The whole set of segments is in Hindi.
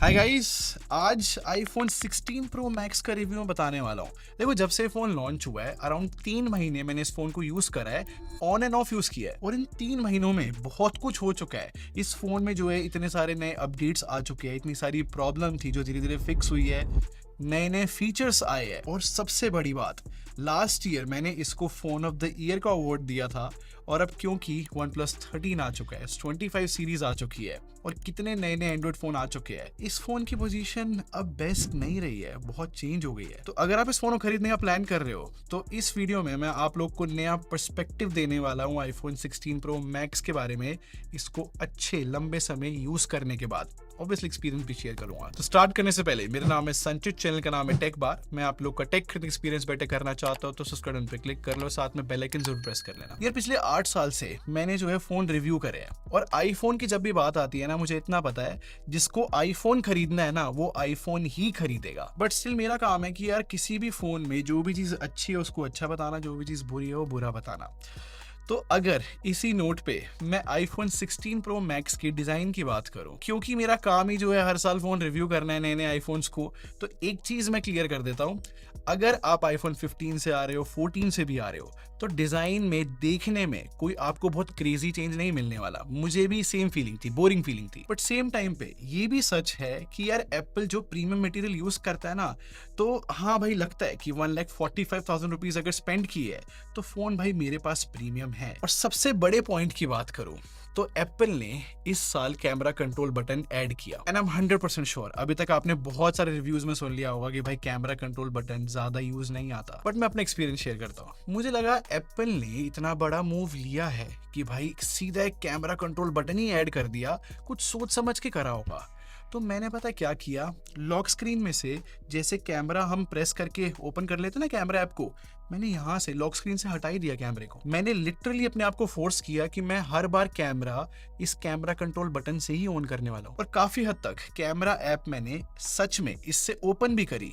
हाय गाइस, आज आईफोन 16 प्रो मैक्स का रिव्यू में बताने वाला हूँ। देखो, जब से फ़ोन लॉन्च हुआ है अराउंड 3 महीने मैंने इस फ़ोन को यूज़ करा है, ऑन एंड ऑफ यूज़ किया है और इन 3 महीनों में बहुत कुछ हो चुका है। इस फ़ोन में जो है इतने सारे नए अपडेट्स आ चुके हैं, इतनी सारी प्रॉब्लम थी जो धीरे धीरे फिक्स हुई है, नए नए फीचर्स आए हैं और सबसे बड़ी बात, लास्ट ईयर मैंने इसको फ़ोन ऑफ द ईयर का अवार्ड दिया था और अब क्योंकि OnePlus 13 आ चुका है, 25 सीरीज आ चुकी है और कितने नए नए एंड्रॉइड फ़ोन आ चुके हैं, इस फ़ोन की पोजीशन अब बेस्ट नहीं रही है, बहुत चेंज हो गई है। तो अगर आप इस फ़ोन को खरीदने का प्लान कर रहे हो तो इस वीडियो में मैं आप लोग को नया पर्सपेक्टिव देने वाला हूँ आईफोन 16 प्रो मैक्स के बारे में, इसको अच्छे लंबे समय यूज़ करने के बाद ऑब्वियसली एक्सपीरियंस भी शेयर करूंगा। तो स्टार्ट करने से पहले, मेरा नाम है संचित, चैनल का नाम है टेक बार। मैं आप लोग का टेक एक्सपीरियंस बेटर करना चाहता हूं तो सब्सक्राइब बटन पे क्लिक कर लो, साथ में बेल आइकन जरूर प्रेस कर लेना। यार, पिछले 8 साल से मैंने जो है फोन रिव्यू करे हैं और आईफोन की जब भी बात आती है ना, मुझे इतना पता है जिसको आईफोन खरीदना है ना वो आईफोन ही खरीदेगा। बट स्टिल मेरा काम है कि यार किसी भी फोन में जो भी चीज अच्छी है उसको अच्छा बताना, जो भी चीज बुरी है वो बुरा बताना। तो अगर इसी नोट पे मैं आईफोन 16 प्रो मैक्स के डिजाइन की बात करूं, क्योंकि मेरा काम ही जो है हर साल फोन रिव्यू करना है नए नए आईफोन्स को, तो एक चीज मैं क्लियर कर देता हूं। अगर आप आईफोन 15 से आ रहे हो, 14 से भी आ रहे हो, तो डिजाइन में देखने में कोई आपको बहुत क्रेजी चेंज नहीं मिलने वाला। मुझे भी सेम फीलिंग थी, बोरिंग फीलिंग थी। बट सेम टाइम पे ये भी सच है कि यार एप्पल जो प्रीमियम मटेरियल यूज करता है ना, तो हाँ भाई, लगता है कि 1,45,000 रुपीज अगर स्पेंड किए है तो फोन भाई मेरे पास प्रीमियम है। और सबसे बड़े पॉइंट की बात करूं तो एप्पल ने इस साल कैमरा कंट्रोल बटन ऐड किया एंड आई एम 100% श्योर अभी तक आपने बहुत सारे रिव्यूज में सुन लिया होगा कि भाई कैमरा कंट्रोल बटन ज्यादा यूज नहीं आता। बट मैं अपना एक्सपीरियंस शेयर करता हूँ। मुझे लगा एप्पल ने इतना बड़ा मूव लिया है कि भाई सीधा एक कैमरा कंट्रोल बटन ही ऐड कर दिया, कुछ सोच समझ के करा होगा। तो मैंने पता क्या किया, लॉक स्क्रीन में से जैसे कैमरा हम प्रेस करके ओपन कर लेते ना कैमरा ऐप को, मैंने यहाँ से लॉक स्क्रीन से हटा ही दिया कैमरे को। मैंने लिटरली अपने आप को फोर्स किया कि मैं हर बार कैमरा इस कैमरा कंट्रोल बटन से ही ऑन करने वाला हूँ और काफी हद तक कैमरा ऐप मैंने सच में इससे ओपन भी करी।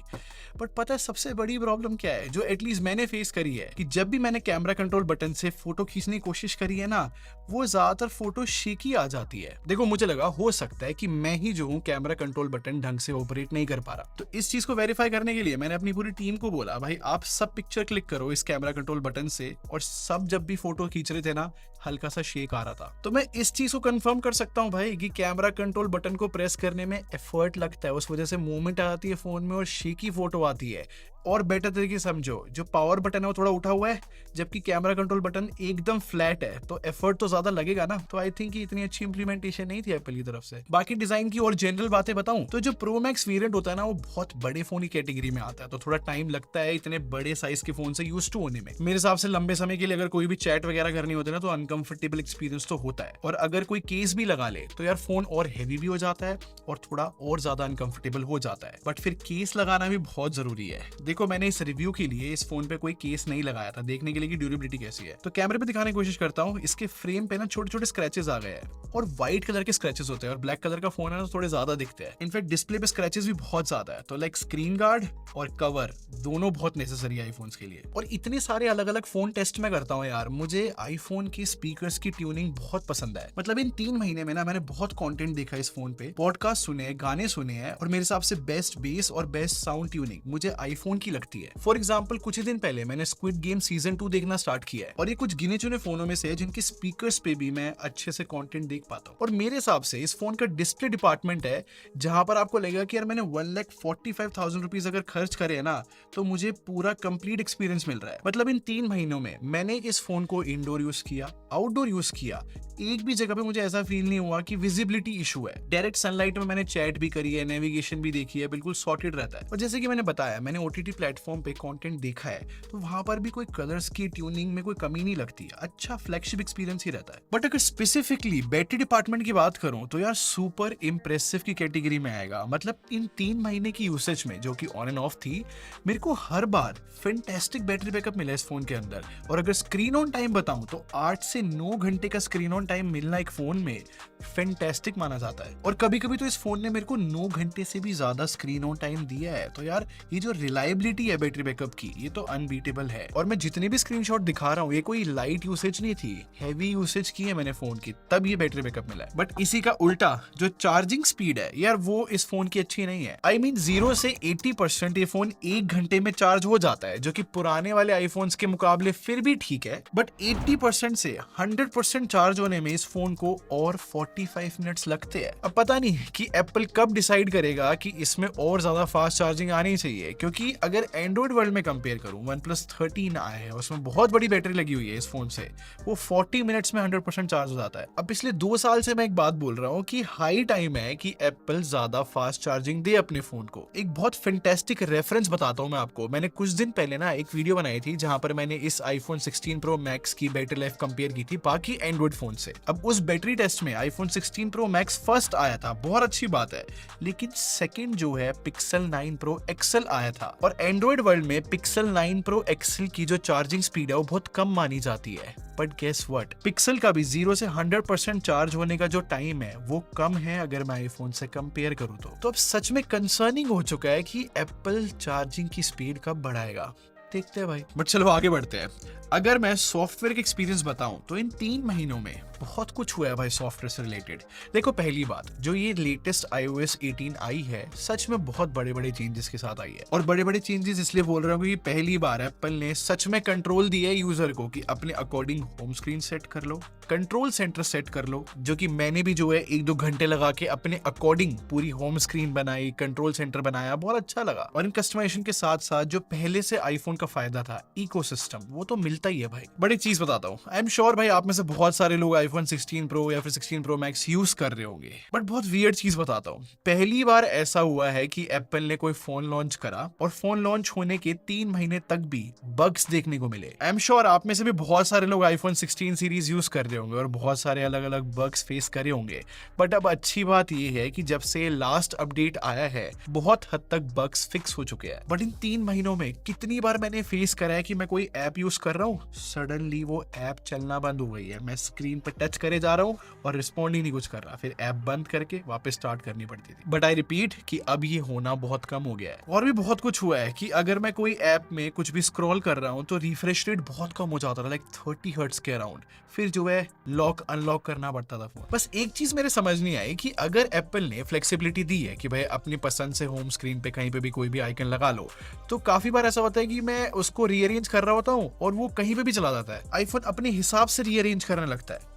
बट पता है सबसे बड़ी प्रॉब्लम क्या है जो एटलीस्ट मैंने फेस करी है, कि जब भी मैंने कैमरा कंट्रोल बटन से फोटो खींचने की कोशिश करी है ना, वो ज्यादातर फोटो शेकी आ जाती है। देखो, मुझे लगा हो सकता है कि मैं ही जो हूँ कैमरा कंट्रोल बटन ढंग से ऑपरेट नहीं कर पा रहा। तो इस चीज को वेरीफाई करने के लिए मैंने अपनी पूरी टीम को बोला, भाई आप सब पिक्चर क्लिक करो इस कैमरा कंट्रोल बटन से, और सब जब भी फोटो खींच रहे थे ना, हल्का सा शेक आ रहा था। तो मैं इस चीज को कंफर्म कर सकता हूँ भाई कि कैमरा कंट्रोल बटन को प्रेस करने में एफर्ट लगता है, उस वजह से मूवमेंट आ जाती है फोन में और शेकी फोटो आती है। और बेटर तरीके से समझो, जो पावर बटन है वो थोड़ा उठा हुआ है जबकि कैमरा कंट्रोल बटन एकदम फ्लैट है, तो एफर्ट तो ज्यादा लगेगा ना। तो आई थिंक इतनी अच्छी इंप्लीमेंटेशन नहीं थी एप्पल की तरफ से। बाकी डिजाइन की और जनरल बातें बताऊं तो जो प्रो मैक्स वेरिएंट होता है ना, वो बहुत बड़े फोन की कैटेगरी में आता है, तो थोड़ा टाइम लगता है इतने बड़े साइज के फोन से यूज टू होने में। मेरे हिसाब से लंबे समय के लिए अगर कोई भी चैट वगैरह करनी होती है ना, तो अनकंफर्टेबल एक्सपीरियंस तो होता है, और अगर कोई केस भी लगा ले तो यार फोन और हैवी भी हो जाता है और थोड़ा और ज्यादा अनकंफर्टेबल हो जाता है। बट फिर केस लगाना भी बहुत जरूरी है। देखो, मैंने इस रिव्यू के लिए इस फोन पे कोई केस नहीं लगाया था, देखने के लिए कि ड्यूरेबिलिटी कैसी है। तो कैमरे पे दिखाने की कोशिश करता हूँ। इसके फ्रेम पे ना छोटे छोटे स्क्रैचेस आ गए हैं और व्हाइट कलर के स्क्रैचेस होते हैं, और ब्लैक कलर का फोन है ना तो थोड़े ज्यादा दिखते हैं। इनफैक्ट डिस्प्ले पे स्क्रैचेस भी बहुत ज्यादा है। तो लाइक स्क्रीन गार्ड और कवर दोनों बहुत नेसेसरी है आईफोन्स के लिए। और इतने सारे अलग अलग फोन टेस्ट में करता हूँ यार, मुझे आईफोन के स्पीकर्स की ट्यूनिंग बहुत पसंद है। मतलब इन 3 महीने में ना मैंने बहुत कंटेंट देखा इस फोन पे, पॉडकास्ट सुने, गाने सुने हैं, और मेरे हिसाब से बेस्ट बेस और बेस्ट साउंड ट्यूनिंग मुझे आईफोन की लगती है। फॉर एग्जाम्पल, कुछ ही दिन पहले मैंने स्क्विड गेम सीजन 2 देखना स्टार्ट किया है, और ये कुछ गिने चुने फोनों में से है जिनके स्पीकर्स पे भी मैं अच्छे से कंटेंट देख पाता हूँ। और मेरे हिसाब से इस फोन का डिस्प्ले डिपार्टमेंट है जहां पर आपको लगेगा कि यार मैंने 1,45,000 रुपीज अगर खर्च करे ना, तो मुझे पूरा कंप्लीट एक्सपीरियंस मिल रहा है। मतलब इन 3 महीनों में मैंने इस फोन को इंडोर यूज किया, आउटडोर यूज किया, एक भी जगह पे मुझे ऐसा फील नहीं हुआ कि विजिबिलिटी इशू है। डायरेक्ट सनलाइट में मैंने चैट भी करी है, नेविगेशन भी देखी है, बिल्कुल सॉर्टेड रहता है। और जैसे कि मैंने बताया, मैंने ओटीटी प्लेटफॉर्म पे कंटेंट देखा है, तो वहां पर भी कोई कलर्स की ट्यूनिंग में कोई कमी नहीं लगती, अच्छा फ्लैगशिप एक्सपीरियंस ही रहता है। बट अगर स्पेसिफिकली बैटरी डिपार्टमेंट की बात करूं तो यार सुपर इंप्रेसिव की कैटेगरी में आएगा। मतलब इन 3 महीने की यूसेज में, जो कि ऑन एंड ऑफ थी, मेरे को हर बार फैंटास्टिक फैंटास्टिक बैटरी बैकअप मिला है इस फोन के अंदर। और अगर स्क्रीन ऑन टाइम बताऊं तो 8 से 9 घंटे का स्क्रीन ऑन टाइम मिलना एक फोन में फैंटास्टिक माना जाता है। और कभी कभी तो इस फोन ने मेरे को 9 घंटे से भी ज्यादा स्क्रीन ऑन टाइम दिया है। तो यार ये जो रिलायबिलिटी है बैटरी बैकअप की, ये तो अनबीटेबल है। और मैं जितने भी स्क्रीनशॉट दिखा रहा हूँ ये कोई लाइट यूसेज नहीं थी, हैवी यूसेज की है मैंने फोन की, तब ये बैटरी बैकअप मिला है। बट इसी का उल्टा जो चार्जिंग स्पीड है यार, वो इस फोन की अच्छी नहीं है। आई मीन 0 से 80% ये फोन 1 घंटे में चार्ज हो जाता है, जो कि पुराने वाले आईफोन्स के मुकाबले फिर भी ठीक है। बट 80% से 100% चार्ज होने में इस फोन को और 45 मिनट्स लगते हैं। अब पता नहीं कि एप्पल कब डिसाइड करेगा कि इसमें और ज्यादा फास्ट चार्जिंग आनी चाहिए, क्योंकि अगर एंड्रॉइड वर्ल्ड में कंपेयर करूं, OnePlus 13 आया है, उसमें बहुत बड़ी बैटरी लगी हुई है इस फोन से, वो 40 मिनट्स में 100% चार्ज हो जाता है। अब पिछले 2 साल से मैं एक बात बोल रहा हूँ कि हाई टाइम है कि एप्पल ज्यादा फास्ट चार्जिंग दे अपने फोन को। एक बहुत फैंटास्टिक रेफरेंस बताता हूँ मैं आपको। मैंने कुछ दिन पहले ना एक वीडियो बनाई थी जहां पर मैंने इस iPhone 16 Pro Max की बैटरी लाइफ कंपेयर की थी बाकी एंड्रॉइड फोन से। अब उस बैटरी टेस्ट में iPhone 16 Pro Max फर्स्ट आया था, बहुत अच्छी बात है, लेकिन सेकंड जो है Pixel 9 Pro XL आया था। और एंड्रॉइड वर्ल्ड में Pixel 9 Pro XL की जो चार्जिंग स्पीड है वो बहुत कम मानी जाती है। बट गेस व्हाट, पिक्सल का भी 0 से 100% चार्ज होने का जो टाइम है वो कम है अगर मैं आईफोन से कंपेयर करूं तो अब सच में कंसर्निंग हो चुका है कि एप्पल चार्जिंग की स्पीड कब बढ़ाएगा। देखते हैं भाई। बट चलो आगे बढ़ते हैं। अगर मैं सॉफ्टवेयर के एक्सपीरियंस बताऊं तो इन 3 महीनों में बहुत कुछ हुआ है भाई सॉफ्टवेयर से रिलेटेड। देखो, पहली बात, जो ये लेटेस्ट iOS 18 आई है सच में बहुत बड़े बड़े चेंजेस के साथ आई है। और बड़े बड़े चेंजेस इसलिए बोल रहा हूँ कि पहली बार एप्पल ने सच में कंट्रोल दिया है यूजर को कि अपने अकॉर्डिंग होम स्क्रीन सेट कर लो, कंट्रोल सेंटर सेट कर लो, जो कि मैंने भी जो है 1-2 घंटे लगा के अपने अकॉर्डिंग पूरी होम स्क्रीन बनाई, कंट्रोल सेंटर बनाया, बहुत अच्छा लगा। और इन कस्टमाइजेशन के साथ साथ जो पहले से आईफोन का फायदा था, इकोसिस्टम, वो तो मिलता ही है भाई। बड़ी चीज बताता हूँ, आई एम श्योर भाई आप में से बहुत सारे लोग आईफोन 16 Pro या फिर 16 Pro Max यूज कर रहे होंगे। बट बहुत वियर्ड चीज बताता हूँ, पहली बार ऐसा हुआ है कि एप्पल ने कोई फोन लॉन्च करा और फोन लॉन्च होने के 3 महीने तक भी बग्स देखने को मिले। आई एम श्योर आप में से भी बहुत सारे लोग आईफोन 16 सीरीज यूज कर रहे होंगे और बहुत सारे अलग अलग बग्स फेस करे होंगे। बट अब अच्छी बात यह है कि जब से लास्ट अपडेट आया है बहुत हद तक बग्स फिक्स हो चुके हैं। बट इन 3 महीनों में कितनी बार मैंने फेस करा है कि मैं कोई ऐप यूज कर रहा हूँ, सडनली वो ऐप चलना बंद हो गई है, मैं स्क्रीन पर टच करे जा रहा हूँ और रिस्पॉन्ड ही नहीं कुछ कर रहा, फिर ऐप बंद करके वापस स्टार्ट करनी पड़ती थी। बट आई रिपीट कि अब ये होना बहुत कम हो गया है। और भी बहुत कुछ हुआ है कि अगर मैं कोई ऐप में कुछ भी स्क्रॉल कर रहा हूँ तो रिफ्रेश रेट बहुत कम हो जाता था, लाइक 30 हर्ट्ज के अराउंड, फिर जो है लॉक अनलॉक करना पड़ता था फोन। बस एक चीज मेरे समझ नहीं आई कि अगर एप्पल ने फ्लेक्सिबिलिटी दी है कि भाई अपनी पसंद से होम स्क्रीन पे कहीं पे भी कोई भी आइकन लगा लो, तो काफी बार ऐसा होता है कि मैं उसको रीअरेंज कर रहा होता हूँ और वो कहीं पे भी चला जाता है, आईफोन अपने हिसाब से रीअरेंज करने लगता है।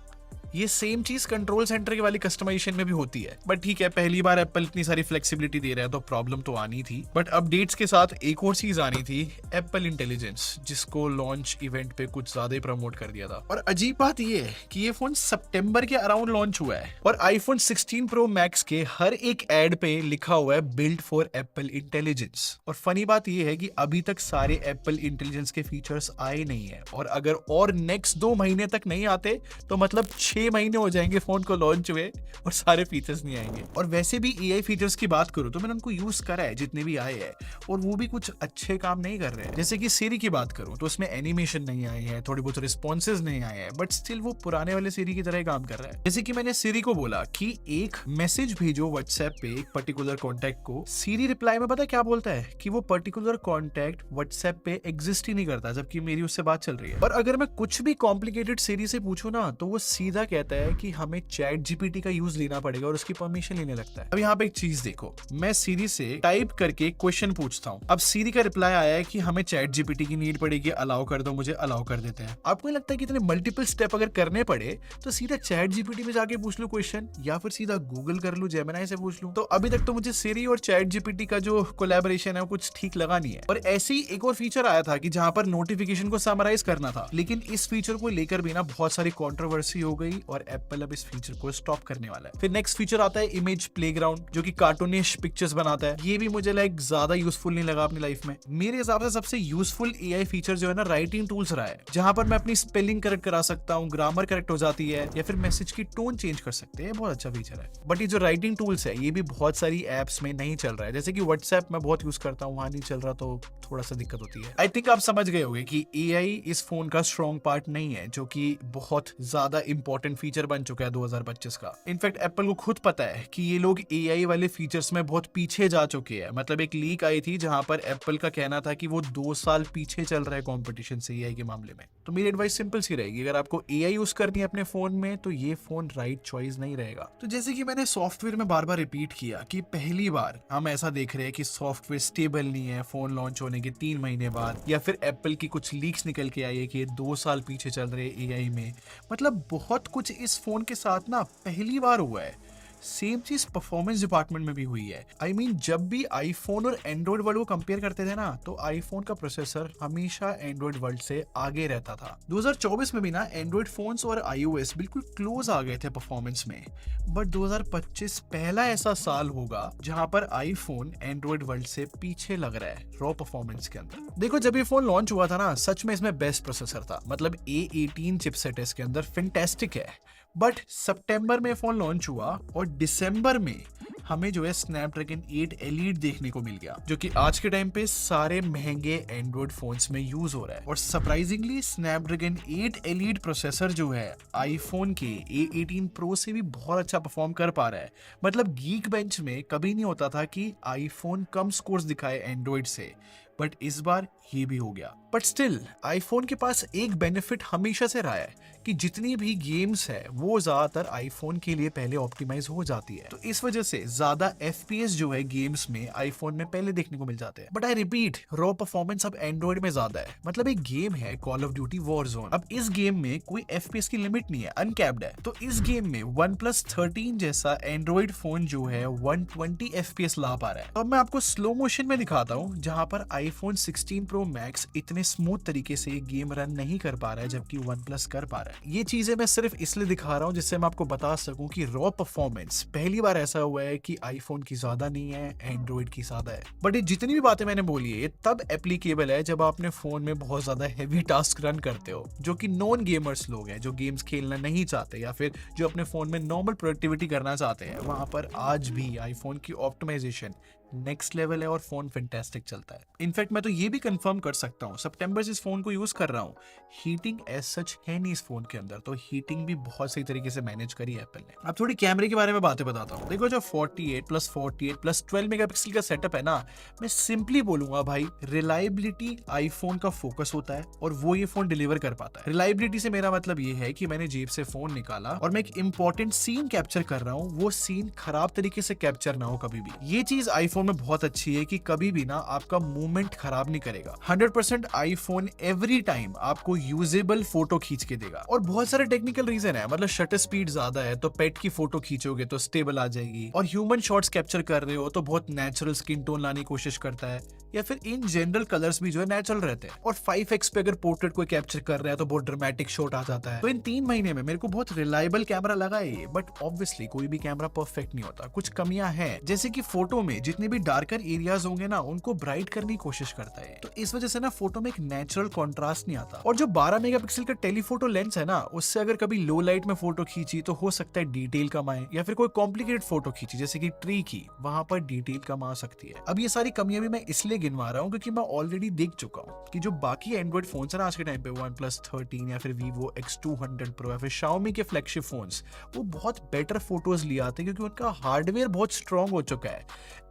ये सेम चीज कंट्रोल सेंटर की वाली कस्टमाइजेशन में भी होती है। बट ठीक है, पहली बार एप्पल इतनी सारी फ्लेक्सिबिलिटी दे रहा है तो प्रॉब्लम तो आनी थी। बट अपडेट्स के साथ एक और चीज आनी थी, एप्पल इंटेलिजेंस, जिसको लॉन्च इवेंट पे कुछ ज्यादा ही प्रमोट कर दिया था। और अजीब बात ये है कि ये फोन सितंबर के अराउंड लॉन्च हुआ है और आईफोन 16 Pro Max के हर एक एड पे लिखा हुआ है बिल्ड फॉर एप्पल इंटेलिजेंस। और फनी बात ये है कि अभी तक सारे एप्पल इंटेलिजेंस के फीचर्स आए नहीं है, और अगर और नेक्स्ट 2 महीने तक नहीं आते तो मतलब 6 महीने हो जाएंगे फोन को लॉन्च हुए और सारे फीचर्स नहीं आएंगे। और वैसे भी एआई फीचर्स की बात करूं तो मैंने उनको यूज करा है जितने भी आए हैं, और वो भी कुछ अच्छे काम नहीं कर रहे हैं। जैसे कि सिरी की बात करूं तो उसमें एनिमेशन नहीं आए हैं, थोड़ी बहुत रिस्पॉन्सेज नहीं आए हैं, बट स्टिल वो पुराने वाले सिरी की तरह काम कर रहा है। जैसे कि मैंने सिरी को बोला कि एक मैसेज भेजो व्हाट्सएप पे एक पर्टिकुलर कॉन्टैक्ट को, सिरी रिप्लाई में पता क्या बोलता है कि वो पर्टिकुलर कॉन्टैक्ट व्हाट्सएप पे एग्जिस्ट ही नहीं करता, जबकि मेरी उससे बात चल रही है। और अगर मैं कुछ भी कॉम्प्लिकेटेड सिरी से पूछूं ना तो वो सीधा कहता है कि हमें चैट जीपीटी का यूज लेना पड़ेगा और उसकी परमिशन लेने लगता है। अब यहाँ पे एक चीज देखो, मैं सीरी से टाइप करके क्वेश्चन पूछता हूँ, अब सीरी का रिप्लाई आया है कि हमें चैट जीपीटी की नीड पड़ेगी, अलाउ कर दो, मुझे अलाउ कर देते हैं। आपको नहीं लगता है कि इतने मल्टीपल स्टेप अगर करने पड़े तो सीधा चैट जीपीटी में जाके पूछ लो क्वेश्चन, या फिर सीधा गूगल कर लूं, जेमिनाई से पूछ लूं? तो अभी तक तो मुझे सीरी और चैट जीपीटी का जो कोलैबोरेशन है वो कुछ ठीक लगा नहीं है। और ऐसे ही एक और फीचर आया था कि जहां पर नोटिफिकेशन को समराइज करना था, लेकिन इस फीचर को लेकर भी ना बहुत सारी कंट्रोवर्सी हो गई और एप्पल अब इस फीचर को स्टॉप करने वाला है। फिर नेक्स्ट फीचर आता है इमेज प्लेग्राउंड, जो कि कार्टूनिश पिक्चर्स बनाता है। ये भी मुझे लाइक ज्यादा यूजफुल नहीं लगा अपनी लाइफ में। मेरे हिसाब से सबसे यूजफुल एआई फीचर जो है ना राइटिंग टूल्स रहा है, जहां पर मैं अपनी स्पेलिंग करेक्ट करा सकता हूँ, ग्रामर करेक्ट हो जाती है, या फिर मैसेज की टोन चेंज कर सकते हैं। बहुत अच्छा फीचर है। बट ये जो राइटिंग टूल्स है ये भी बहुत सारी एप्स में नहीं चल रहा है, जैसे कि व्हाट्सएप मैं बहुत यूज करता हूँ, वहां नहीं चल रहा, तो थोड़ा सा दिक्कत होती है। आई थिंक आप समझ गए होंगे कि एआई इस फोन का स्ट्रॉन्ग पार्ट नहीं है, जो कि बहुत ज्यादा इंपॉर्टेंट फीचर बन चुका है 2025 का। इनफैक्ट एप्पल को खुद पता है कि ये लोग एआई वाले फीचर्स में बहुत पीछे जा चुके हैं। मतलब एक लीक आई थी जहां पर एप्पल का कहना था कि वो 2 साल पीछे चल रहा है कंपटीशन से एआई के मामले में। तो मेरी एडवाइस सिंपल सी रहेगी, अगर आपको एआई यूज करनी है अपने फोन में तो ये फोन राइट चॉइस नहीं रहेगा। तो जैसे कि मैंने सॉफ्टवेयर में बार बार रिपीट किया कि पहली बार हम ऐसा देख रहे हैं कि सॉफ्टवेयर स्टेबल नहीं है फोन लॉन्च होने के 3 महीने बाद, या फिर एप्पल की कुछ लीक्स निकल के आई है कि ये 2 साल पीछे चल रहे हैं एआई में। मतलब बहुत कुछ इस फोन के साथ ना पहली बार हुआ है। सेम चीज परफॉर्मेंस डिपार्टमेंट में भी हुई है। आई मीन जब भी आईफोन और एंड्रॉइड वर्ल्ड को कंपेयर करते थे ना, तो आईफोन का प्रोसेसर हमेशा एंड्रॉइड वर्ल्ड से आगे रहता था। 2024 में भी ना एंड्रॉइड फोन्स और आईओएस बिल्कुल क्लोज आ गए थे परफॉर्मेंस में। बट 2025 पहला ऐसा साल होगा जहां पर आईफोन एंड्रॉइड वर्ल्ड से पीछे लग रहा है रॉ परफॉर्मेंस के अंदर। देखो जब ये फोन लॉन्च हुआ था ना, सच में इसमें बेस्ट प्रोसेसर था। मतलब A18 चिपसेट है इसके अंदर, फैंटास्टिक है। बट सितंबर में फोन लॉन्च हुआ और दिसंबर में हमें जो है स्नैपड्रैगन 8 एलीट देखने को मिल गया, जो कि आज के टाइम पे सारे महंगे एंड्रॉइड फोन्स में यूज हो रहा है। और सरप्राइजिंगली स्नैपड्रैगन 8 एलीट प्रोसेसर जो है आईफोन के A18 प्रो से भी बहुत अच्छा परफॉर्म कर पा रहा है। मतलब गीक बेंच में कभी नहीं होता था कि आईफोन कम स्कोर्स दिखाए एंड्रॉइड से, बट इस बार ये भी हो गया। बट स्टिल आईफोन के पास एक बेनिफिट हमेशा से रहा है कि जितनी भी गेम्स है वो ज्यादातर आईफोन के लिए पहले ऑप्टिमाइज हो जाती है। तो इस वजह से ज्यादा एफपीएस जो है गेम्स में आईफोन में पहले देखने को मिल जाते हैं। But I repeat, raw performance अब एंड्रॉइड में ज्यादा है। मतलब एक गेम है कॉल ऑफ ड्यूटी वॉरजोन, अब इस गेम में कोई एफपीएस की लिमिट नहीं है, अनकैप्ड है। तो इस गेम में OnePlus 13 जैसा एंड्रॉइड फोन जो है 120 एफपीएस ला पा रहा है। तो अब मैं आपको स्लो मोशन में दिखाता हूँ, जहां पर आईफोन 16 प्रो मैक्स इतने स्मूथ तरीके से गेम रन नहीं कर पा रहा है, जबकि OnePlus कर पा रहा है। ये चीजें मैं सिर्फ इसलिए दिखा रहा हूँ जिससे मैं आपको बता सकूं कि रॉ परफॉर्मेंस पहली बार ऐसा हुआ है कि आईफोन की ज्यादा नहीं है, एंड्रॉइड की ज्यादा है। बट ये जितनी भी बातें मैंने बोली है तब एप्लीकेबल है जब आप अपने फोन में बहुत ज्यादा हैवी टास्क रन करते हो, जो कि नॉन गेमर्स लोग हैं, जो गेम्स खेलना नहीं चाहते या फिर जो अपने फोन में नॉर्मल प्रोडक्टिविटी करना चाहते हैं। वहां पर आज भी आईफोन की ऑप्टिमाइजेशन नेक्स्ट लेवल है और फोन फैंटास्टिक चलता है। इनफैक्ट मैं तो ये भी कंफर्म कर सकता हूँ, सितंबर से इस फोन को यूज कर रहा हूँ, हीटिंग एज सच है नहीं इस फोन के अंदर। तो हीटिंग भी बहुत सही तरीके से मैनेज करी है एप्पल ने। अब थोड़ी कैमरे के बारे में बातें बताता हूँ। देखो जो 48+48+12 मेगापिक्सल का सेटअप है ना, मैं सिंपली बोलूंगा भाई, रिलायबिलिटी आईफोन का फोकस होता है और वो ये फोन डिलीवर कर पाता है। रिलायबिलिटी से मेरा मतलब ये है कि मैंने जेब से फोन निकाला और मैं एक इंपॉर्टेंट सीन कैप्चर कर रहा हूँ, वो सीन खराब तरीके से कैप्चर ना हो कभी भी। ये चीज आईफोन में बहुत अच्छी है कि कभी भी ना आपका मूवमेंट खराब नहीं करेगा। 100% आईफोन एवरी टाइम आपको यूजेबल फोटो खींच के देगा। और बहुत सारे टेक्निकल रीजन है, मतलब शटर स्पीड ज्यादा है तो पेट की फोटो खींचोगे तो स्टेबल आ जाएगी, और ह्यूमन शॉट्स कैप्चर कर रहे हो तो बहुत नेचुरल स्किन टोन लाने की कोशिश करता है, या फिर इन जनरल कलर्स भी जो है नेचुरल रहते हैं। और 5x पे अगर पोर्ट्रेट को कैप्चर कर रहा है तो बहुत ड्रामेटिक शॉट आ जाता है। तो इन 3 महीने में मेरे को बहुत रिलायबल कैमरा लगा है। बट ऑब्वियसली कोई भी कैमरा परफेक्ट नहीं होता, कुछ कमियां हैं, जैसे कि फोटो में जितने भी डार्कर एरियाज होंगे ना उनको ब्राइट करने की कोशिश करता है। तो इस वजह से ना फोटो में एक नेचुरल कॉन्ट्रास्ट नहीं आता। और जो 12 मेगापिक्सल का टेलीफोटो लेंस है ना, उससे अगर कभी लो लाइट में फोटो खींची तो हो सकता है डिटेल कम आए, या फिर कोई कॉम्प्लिकेटेड फोटो खींची जैसे कि ट्री की, वहां पर डिटेल कम आ सकती है। अब ये सारी कमियां भी मैं इसलिए गिनवा रहा हूँ क्योंकि मैं ऑलरेडी देख चुका हूँ कि जो बाकी एंड्रॉइड फोन है ना आज के टाइम पे, OnePlus 13 या फिर Vivo X200 Pro या फिर Xiaomi के फ्लैगशिप फोन्स, वो बहुत बेटर फोटोज लिए आते हैं क्योंकि उनका हार्डवेयर बहुत स्ट्रॉन्ग हो चुका है।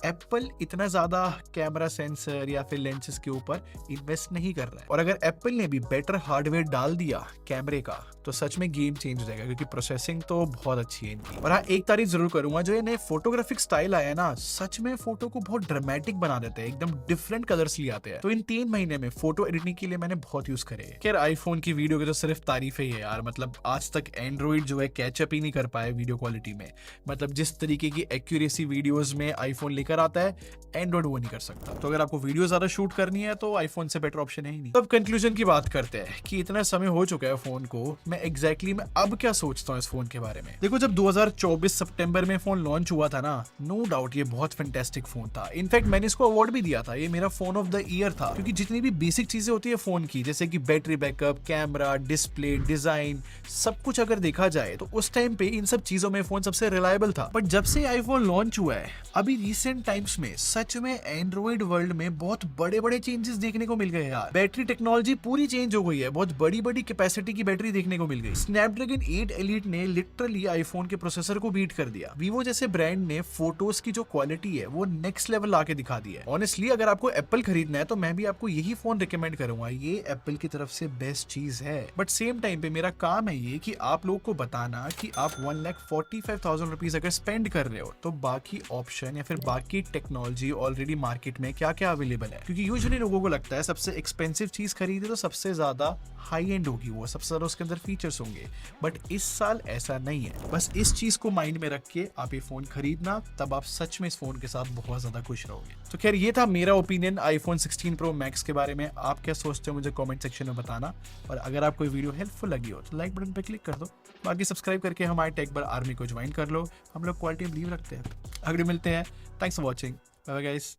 एप्पल इतना ज्यादा कैमरा सेंसर या फिर लेंसेज के ऊपर इन्वेस्ट नहीं कर रहा है। और अगर एप्पल ने भी बेटर हार्डवेयर डाल दिया कैमरे का तो सच में गेम चेंज रहेगा, क्योंकि प्रोसेसिंग तो बहुत अच्छी है इनकी। और हाँ, एक तारीफ जरूर करूंगा, जो ये नए फोटोग्राफिक स्टाइल आया है ना, सच में फोटो को बहुत ड्रामेटिक बना देते हैं, एकदम डिफरेंट कलर्स लिए आते हैं। तो इन 3 महीने में फोटो एडिटिंग के लिए मैंने बहुत यूज करे। खैर आईफोन की वीडियो की तो सिर्फ तारीफ ही है यार, मतलब आज तक एंड्रॉइड जो है कैचअप ही नहीं कर पाया वीडियो क्वालिटी में। मतलब जिस तरीके की एक्यूरेसी वीडियोस में आईफोन लेकर आता है, एंड्रॉइड वो नहीं कर सकता। तो अगर आपको वीडियो ज्यादा शूट करनी है तो आईफोन से बेटर ऑप्शन है ही नहीं। अब कंक्लूजन की बात करते हैं कि इतना समय हो चुका है फोन को, मैं एग्जैक्टली मैं अब क्या सोचता हूँ इस फोन के बारे में। देखो जब 2024 सितंबर में फोन लॉन्च हुआ था ना, नो डाउट ये बहुत फैंटास्टिक फोन था। इनफैक्ट मैंने इसको अवार्ड भी दिया था, ये मेरा फोन ऑफ द ईयर था। क्योंकि जितनी भी बेसिक चीजें होती है फोन की, जैसे कि battery backup, camera, display, design, सब कुछ अगर देखा जाए तो उस टाइम पे इन सब चीजों में फोन सबसे रिलायबल था। बट जब से आईफोन लॉन्च हुआ है अभी रिसेंट टाइम्स में, सच में एंड्रॉइड वर्ल्ड में बहुत बड़े बड़े चेंजेस देखने को मिल गए यार। बैटरी टेक्नोलॉजी पूरी चेंज हो गई है, बहुत बड़ी बड़ी कैपेसिटी की बैटरी देखने को मिल गई। स्नैपड्रैगन 8 एलीट ने लिटरली आईफोन के प्रोसेसर को बीट कर दिया। वीवो जैसे ब्रांड ने फोटोज की जो क्वालिटी है वो नेक्स्ट लेवल लाके दिखा दी है। ऑनेस्टली अगर आपको एप्पल खरीदना है तो मैं भी आपको यही फोन रिकमेंड करूंगा, ये एप्पल की तरफ से बेस्ट चीज है। बट सेम टाइम पे मेरा काम है ये कि आप लोग को बताना कि आप 1,45,000 रुपीज अगर स्पेंड कर रहे हो तो बाकी ऑप्शन या फिर बाकी टेक्नोलॉजी ऑलरेडी मार्केट में क्या क्या अवेलेबल है। क्योंकि यूजुअली लोगों को लगता है सबसे एक्सपेंसिव चीज खरीदे तो सबसे ज्यादा हाई एंड होगी, वो सबसे ज्यादा उसके अंदर फीचर्स होंगे। बट इस साल ऐसा नहीं है। बस इस चीज को माइंड में रख के आप ये फोन खरीदना, तब आप सच में इस फोन के साथ बहुत ज्यादा खुश रहोगे। तो खैर ये था मेरा ओपिनियन आईफोन 16 प्रो मैक्स के बारे में। आप क्या सोचते हो मुझे कमेंट सेक्शन में बताना। और अगर आपको वीडियो हेल्पफुल लगी हो तो लाइक बटन पे क्लिक कर दो। बाकी सब्सक्राइब करके हमारे टेक बार आर्मी को ज्वाइन कर लो। हम लोग क्वालिटी में बिलीव रखते हैं। अगले मिलते हैं। Thanks for watching. Bye guys.